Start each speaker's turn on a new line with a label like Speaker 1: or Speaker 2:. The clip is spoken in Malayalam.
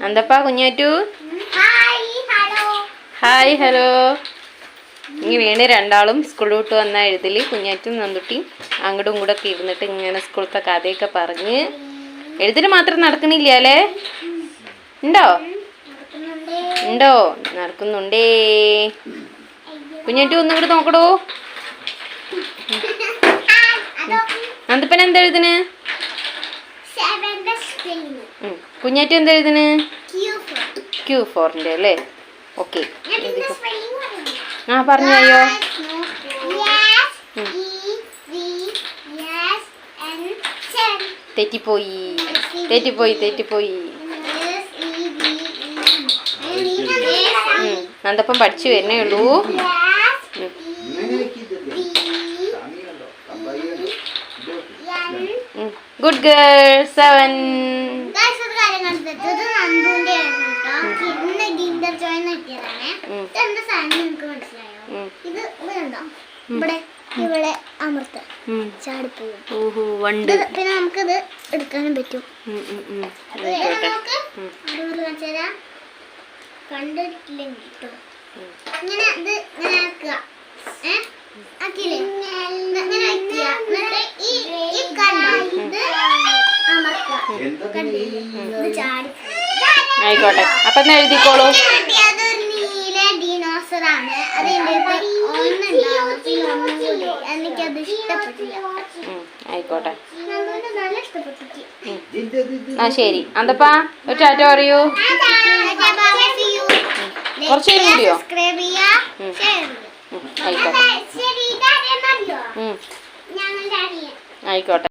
Speaker 1: എന്തപ്പാ കുഞ്ഞാറ്റു? Hi hello. ഇനി വീണ് രണ്ടാളും സ്കൂളിൽ വിട്ട് വന്ന എഴുതല്. കുഞ്ഞാറ്റും നന്ദുട്ടിയും അങ്ങോട്ടും ഇങ്ങോട്ടൊക്കെ ഇരുന്നിട്ട് ഇങ്ങനെ സ്കൂളത്തെ കഥയൊക്കെ പറഞ്ഞ് എഴുതല് മാത്രം നടക്കണില്ല അല്ലേ? ഉണ്ടോ ഉണ്ടോ? നടക്കുന്നുണ്ടേ. കുഞ്ഞാറ്റു ഒന്നും കൂടെ നോക്കടോ. നന്ദപ്പൻ എന്താ എഴുതണ്? കുഞ്ഞാറ്റു എന്താ എഴുതണ്? Q4 അല്ലേ? ഓക്കെ. ആ പറഞ്ഞോ. തെറ്റിപ്പോയി. നന്ദപ്പം പഠിച്ചു വരുന്നേ ഉള്ളൂ. Good girl. 7.
Speaker 2: പിന്നെ നമുക്കിത് എടുക്കാനും പറ്റും. കണ്ടിട്ടില്ലെങ്കിൽ ഇങ്ങനെ ഇത് ഇങ്ങനെ ആക്കുക. ആക്കിയില്ലേ? ഇങ്ങനെ വയ്ക്കുക. എന്നിട്ട് ഈ കണ്ട്
Speaker 1: ആയിക്കോട്ടെ. അപ്പൊ എന്നാ എഴുതിക്കോളൂ.
Speaker 2: അതൊരു നീല ഡിനോസർ ആണ്. അതിന്റെ എനിക്കത് ഇഷ്ടപ്പെട്ടില്ല.
Speaker 1: ആയിക്കോട്ടെ.
Speaker 2: നല്ല ഇഷ്ടപ്പെട്ടിട്ട്.
Speaker 1: ആ ശരി. അന്തപ്പാ ഒരു ടാറ്റ പറയൂ. കുറച്ച് കൂടിയോ? ആയിക്കോട്ടെ. ആയിക്കോട്ടെ.